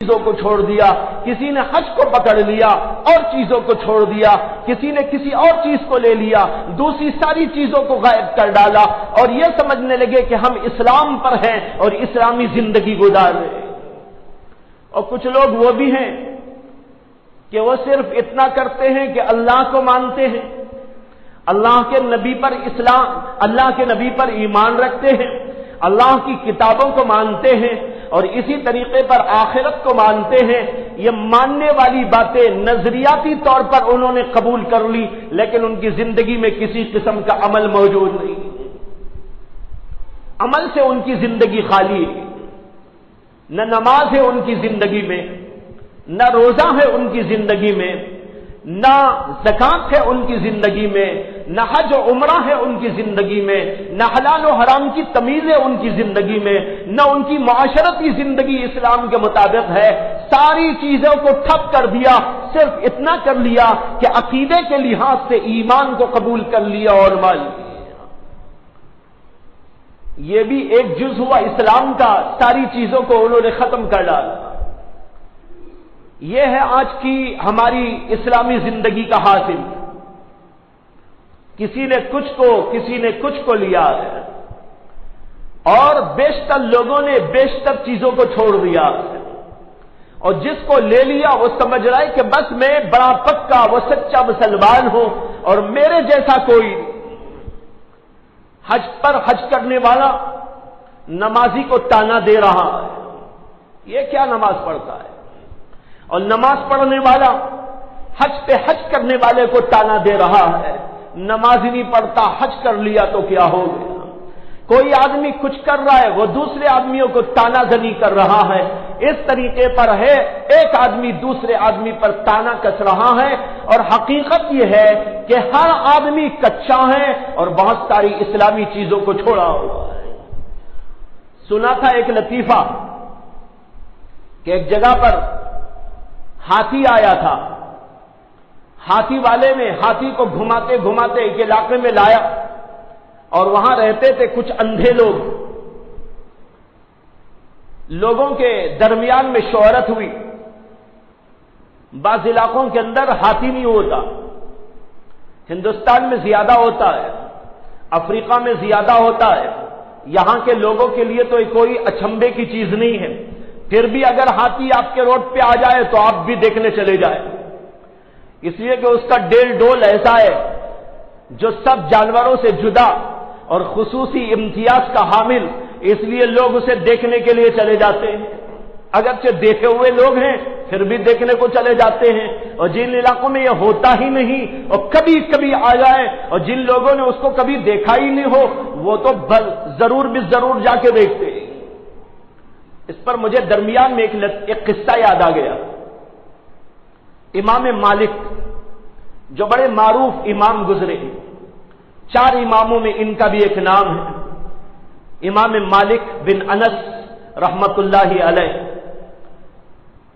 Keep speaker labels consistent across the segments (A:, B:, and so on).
A: چیزوں کو چھوڑ دیا، کسی نے حج کو پکڑ لیا اور چیزوں کو چھوڑ دیا، کسی نے کسی اور چیز کو لے لیا، دوسری ساری چیزوں کو غائب کر ڈالا اور یہ سمجھنے لگے کہ ہم اسلام پر ہیں اور اسلامی زندگی گزار رہے ہیں۔ اور کچھ لوگ وہ بھی ہیں کہ وہ صرف اتنا کرتے ہیں کہ اللہ کو مانتے ہیں، اللہ کے نبی پر اللہ کے نبی پر ایمان رکھتے ہیں، اللہ کی کتابوں کو مانتے ہیں اور اسی طریقے پر آخرت کو مانتے ہیں۔ یہ ماننے والی باتیں نظریاتی طور پر انہوں نے قبول کر لی، لیکن ان کی زندگی میں کسی قسم کا عمل موجود نہیں، عمل سے ان کی زندگی خالی ہے، نہ نماز ہے ان کی زندگی میں، نہ روزہ ہے ان کی زندگی میں، نہ زکات ہے ان کی زندگی میں، نہ حج و عمرہ ہے ان کی زندگی میں، نہ حلال و حرام کی تمیز ہے ان کی زندگی میں، نہ ان کی معاشرتی زندگی اسلام کے مطابق ہے۔ ساری چیزوں کو ٹھپ کر دیا، صرف اتنا کر لیا کہ عقیدے کے لحاظ سے ایمان کو قبول کر لیا اور مان لیا۔ یہ بھی ایک جز ہوا اسلام کا، ساری چیزوں کو انہوں نے ختم کر ڈالا۔ یہ ہے آج کی ہماری اسلامی زندگی کا حاصل۔ کسی نے کچھ کو لیا ہے اور بیشتر لوگوں نے بیشتر چیزوں کو چھوڑ دیا اور جس کو لے لیا وہ سمجھ رہا ہے کہ بس میں بڑا پکا وہ سچا مسلمان ہوں اور میرے جیسا کوئی نہیں۔ حج پر حج کرنے والا نمازی کو تانا دے رہا ہے، یہ کیا نماز پڑھتا ہے؟ اور نماز پڑھنے والا حج پہ حج کرنے والے کو تانا دے رہا ہے، نماز ہی نہیں پڑھتا، حج کر لیا تو کیا ہو گیا؟ کوئی آدمی کچھ کر رہا ہے، وہ دوسرے آدمیوں کو تانا زنی کر رہا ہے۔ اس طریقے پر ہے، ایک آدمی دوسرے آدمی پر تانا کس رہا ہے، اور حقیقت یہ ہے کہ ہر آدمی کچا ہے اور بہت ساری اسلامی چیزوں کو چھوڑا ہوا ہے۔ سنا تھا ایک لطیفہ کہ ایک جگہ پر ہاتھی آیا تھا، ہاتھی والے نے ہاتھی کو گھماتے گھماتے ایک علاقے میں لایا اور وہاں رہتے تھے کچھ اندھے لوگوں کے درمیان میں شہرت ہوئی۔ بعض علاقوں کے اندر ہاتھی نہیں ہوتا، ہندوستان میں زیادہ ہوتا ہے، افریقہ میں زیادہ ہوتا ہے، یہاں کے لوگوں کے لیے تو کوئی اچنبے کی چیز نہیں ہے، پھر بھی اگر ہاتھی آپ کے روڈ پہ آ جائے تو آپ بھی دیکھنے چلے جائیں، اس لیے کہ اس کا ڈیل ڈول ایسا ہے جو سب جانوروں سے جدا اور خصوصی امتیاز کا حامل، اس لیے لوگ اسے دیکھنے کے لیے چلے جاتے ہیں۔ اگرچہ دیکھے ہوئے لوگ ہیں پھر بھی دیکھنے کو چلے جاتے ہیں، اور جن علاقوں میں یہ ہوتا ہی نہیں اور کبھی کبھی آ جائے اور جن لوگوں نے اس کو کبھی دیکھا ہی نہیں ہو وہ تو ضرور جا کے دیکھتے ہیں۔ اس پر مجھے درمیان میں ایک قصہ یاد آ گیا۔ امام مالک جو بڑے معروف امام گزرے ہیں، 4 اماموں میں ان کا بھی ایک نام ہے، امام مالک بن انس رحمت اللہ علیہ۔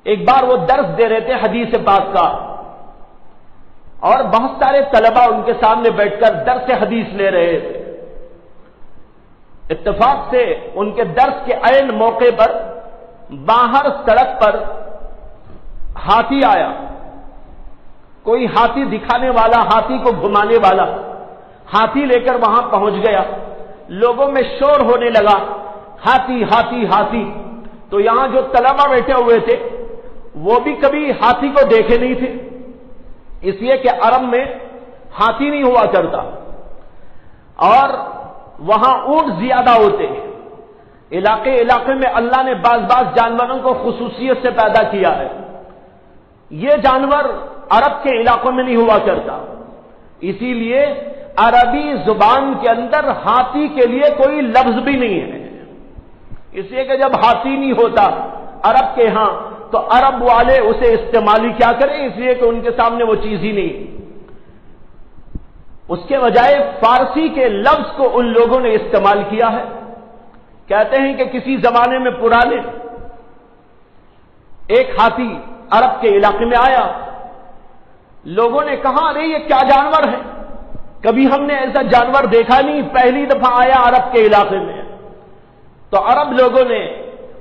A: ایک بار وہ درس دے رہے تھے حدیث پاک کا اور بہت سارے طلبہ ان کے سامنے بیٹھ کر درس حدیث لے رہے تھے۔ اتفاق سے ان کے درس کے عین موقع پر باہر سڑک پر ہاتھی آیا، کوئی ہاتھی دکھانے والا، ہاتھی کو گھمانے والا ہاتھی لے کر وہاں پہنچ گیا۔ لوگوں میں شور ہونے لگا، ہاتھی ہاتھی ہاتھی۔ تو یہاں جو طلبہ بیٹھے ہوئے تھے وہ بھی کبھی ہاتھی کو دیکھے نہیں تھے، اس لیے کہ عرب میں ہاتھی نہیں ہوا کرتا اور وہاں اونٹ زیادہ ہوتے ہیں۔ علاقے میں اللہ نے بعض جانوروں کو خصوصیت سے پیدا کیا ہے، یہ جانور عرب کے علاقوں میں نہیں ہوا کرتا، اسی لیے عربی زبان کے اندر ہاتھی کے لیے کوئی لفظ بھی نہیں ہے، اس لیے کہ جب ہاتھی نہیں ہوتا عرب کے ہاں تو عرب والے اسے استعمال ہی کیا کریں، اس لیے کہ ان کے سامنے وہ چیز ہی نہیں۔ اس کے بجائے فارسی کے لفظ کو ان لوگوں نے استعمال کیا ہے۔ کہتے ہیں کہ کسی زمانے میں پرانے ایک ہاتھی عرب کے علاقے میں آیا، لوگوں نے کہا ارے یہ کیا جانور ہے، کبھی ہم نے ایسا جانور دیکھا نہیں، پہلی دفعہ آیا عرب کے علاقے میں۔ تو عرب لوگوں نے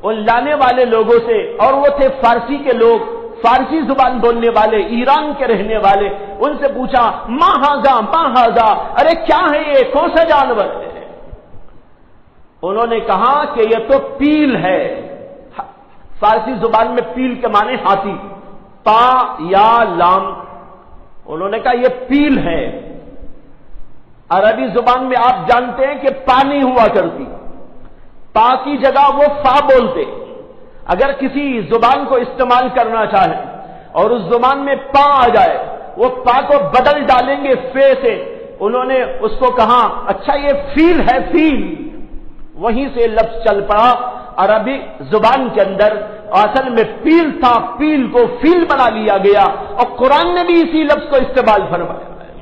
A: ان لانے والے لوگوں سے، اور وہ تھے فارسی کے لوگ، فارسی زبان بولنے والے، ایران کے رہنے والے، ان سے پوچھا ما ہاذا، ارے کیا ہے یہ، کون سا جانور ہے؟ انہوں نے کہا کہ یہ تو پیل ہے۔ فارسی زبان میں پیل کے معنی ہاتھی، پا یا لام، انہوں نے کہا یہ پیل ہے۔ عربی زبان میں آپ جانتے ہیں کہ پا نہیں ہوا کرتی، پا کی جگہ وہ فا بولتے۔ اگر کسی زبان کو استعمال کرنا چاہیں اور اس زبان میں پا آ جائے، وہ پا کو بدل ڈالیں گے فے سے۔ انہوں نے اس کو کہا اچھا یہ فیل ہے، فیل۔ وہیں سے لفظ چل پڑا عربی زبان کے اندر، اصل میں پیل تھا، پیل کو فیل بنا لیا گیا، اور قرآن نے بھی اسی لفظ کو استعمال فرمایا ہے۔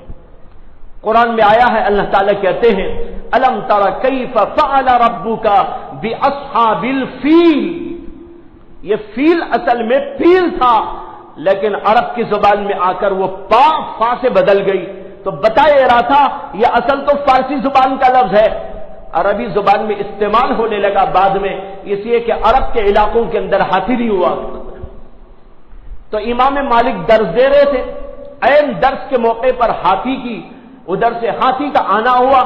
A: قرآن میں آیا ہے، اللہ تعالیٰ کہتے ہیں الم تر کیف فعل ربک باصحاب الفیل، یہ فیل اصل میں پیل تھا، لیکن عرب کی زبان میں آ کر وہ پا فا سے بدل گئی۔ تو بتا یہ رہا تھا یہ اصل تو فارسی زبان کا لفظ ہے، عربی زبان میں استعمال ہونے لگا بعد میں، اس لیے کہ عرب کے علاقوں کے اندر ہاتھی نہیں ہوا۔ تو امام مالک درس دے رہے تھے، عین درس کے موقع پر ہاتھی کی، ادھر سے ہاتھی کا آنا ہوا،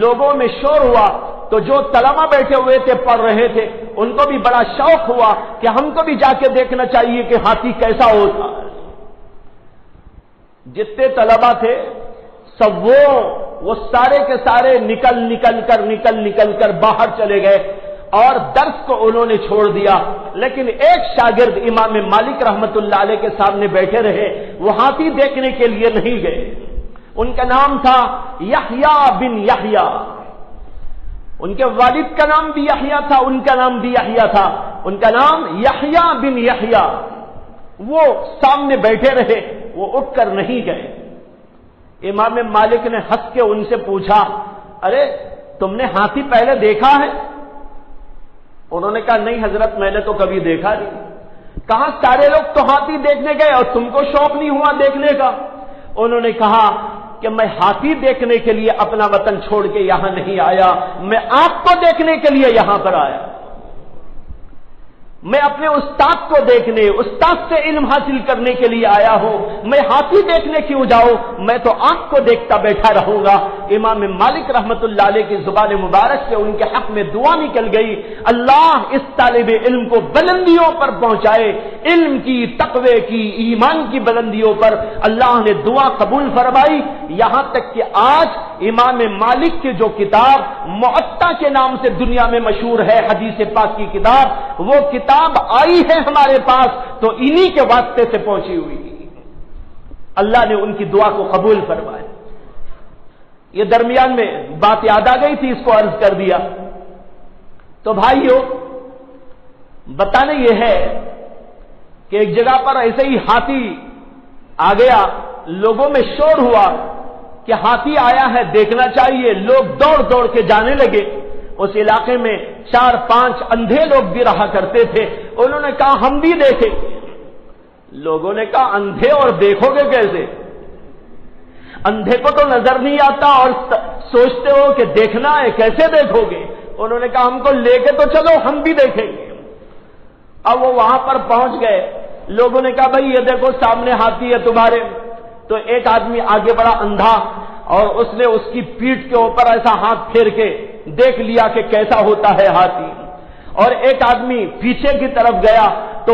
A: لوگوں میں شور ہوا، تو جو طلبہ بیٹھے ہوئے تھے پڑھ رہے تھے ان کو بھی بڑا شوق ہوا کہ ہم کو بھی جا کے دیکھنا چاہیے کہ ہاتھی کیسا ہوتا ہے۔ جتنے طلبہ تھے سب وہ سارے کے سارے نکل کر باہر چلے گئے اور درس کو انہوں نے چھوڑ دیا، لیکن ایک شاگرد امام مالک رحمت اللہ علیہ کے سامنے بیٹھے رہے، وہ ہاتھی دیکھنے کے لیے نہیں گئے۔ ان کا نام تھا یحییٰ بن یحییٰ، ان کے والد کا نام بھی یحییٰ تھا، ان کا نام بھی یحییٰ تھا، ان کا نام یحییٰ بن یحییٰ۔ وہ سامنے بیٹھے رہے، وہ اٹھ کر نہیں گئے۔ امام مالک نے ہنس کے ان سے پوچھا ارے تم نے ہاتھی پہلے دیکھا ہے؟ انہوں نے کہا نہیں حضرت میں نے تو کبھی دیکھا نہیں۔ کہا سارے لوگ تو ہاتھی دیکھنے گئے اور تم کو شوق نہیں ہوا دیکھنے کا؟ انہوں نے کہا کہ میں ہاتھی دیکھنے کے لیے اپنا وطن چھوڑ کے یہاں نہیں آیا، میں آپ کو دیکھنے کے لیے یہاں پر آیا۔ میں اپنے استاد کو دیکھنے، استاد سے علم حاصل کرنے کے لیے آیا ہوں، میں ہاتھی دیکھنے کیوں جاؤں؟ میں تو آنکھ کو دیکھتا بیٹھا رہوں گا۔ امام مالک رحمت اللہ علیہ کی زبان مبارک سے ان کے حق میں دعا نکل گئی، اللہ اس طالب علم کو بلندیوں پر پہنچائے، علم کی، تقوی کی، ایمان کی بلندیوں پر۔ اللہ نے دعا قبول فرمائی، یہاں تک کہ آج امام مالک کی جو کتاب معطا کے نام سے دنیا میں مشہور ہے، حدیث پاک کی کتاب، وہ کتاب آئی ہے ہمارے پاس تو انہی کے واسطے سے پہنچی ہوئی۔ اللہ نے ان کی دعا کو قبول فرمایا۔ یہ درمیان میں بات یاد آ گئی تھی، اس کو عرض کر دیا۔ تو بھائیو بتانا یہ ہے کہ ایک جگہ پر ایسے ہی ہاتھی آ گیا، لوگوں میں شور ہوا کہ ہاتھی آیا ہے دیکھنا چاہیے، لوگ دوڑ دوڑ کے جانے لگے۔ اس علاقے میں 4-5 اندھے لوگ بھی رہا کرتے تھے، انہوں نے کہا ہم بھی دیکھیں۔ لوگوں نے کہا اندھے اور دیکھو گے کیسے؟ اندھے کو تو نظر نہیں آتا اور سوچتے ہو کہ دیکھنا ہے، کیسے دیکھو گے؟ انہوں نے کہا ہم کو لے کے تو چلو، ہم بھی دیکھیں گے۔ اب وہ وہاں پر پہنچ گئے، لوگوں نے کہا بھائی یہ دیکھو سامنے ہاتھی ہے تمہارے۔ تو ایک آدمی آگے بڑا اندھا اور اس نے اس کی پیٹھ کے اوپر ایسا ہاتھ پھیر کے دیکھ لیا کہ کیسا ہوتا ہے ہاتھی، اور ایک آدمی پیچھے کی طرف گیا تو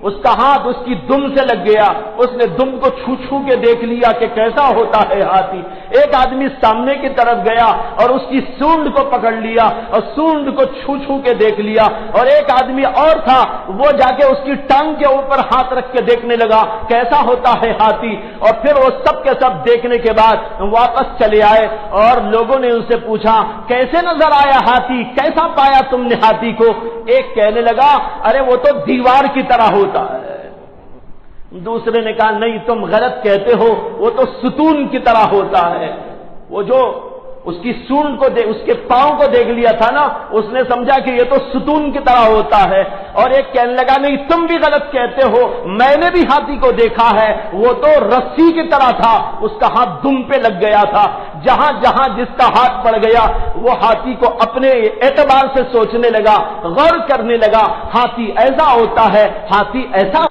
A: اس کا ہاتھ اس کی دم سے لگ گیا، اس نے دم کو چھو چھو کے دیکھ لیا کہ کیسا ہوتا ہے ہاتھی۔ ایک آدمی سامنے کی طرف گیا اور اس کی سونڈ کو پکڑ لیا اور سونڈ کو چھو چھو کے دیکھ لیا، اور ایک آدمی اور تھا وہ جا کے اس کی ٹانگ کے اوپر ہاتھ رکھ کے دیکھنے لگا کیسا ہوتا ہے ہاتھی، اور پھر وہ سب کے سب دیکھنے کے بعد واپس چلے آئے اور لوگوں نے ان سے پوچھا کیسے نظر آیا ہاتھی، کیسا پایا تم نے ہاتھی کو؟ ایک کہنے لگا ارے وہ تو دیوار کی طرح ہوتا ہے، دوسرے نے کہا نہیں تم غلط کہتے ہو، وہ تو ستون کی طرح ہوتا ہے، وہ جو اس کی سونڈ کو اس کے پاؤں کو دیکھ لیا تھا نا، اس نے سمجھا کہ یہ تو ستون کی طرح ہوتا ہے، اور ایک کہنے لگا نہیں تم بھی غلط کہتے ہو، میں نے بھی ہاتھی کو دیکھا ہے، وہ تو رسی کی طرح تھا، اس کا ہاتھ دم پہ لگ گیا تھا۔ جہاں جہاں جس کا ہاتھ پڑ گیا وہ ہاتھی کو اپنے اعتبار سے سوچنے لگا، غور کرنے لگا، ہاتھی ایسا ہوتا ہے، ہاتھی ایسا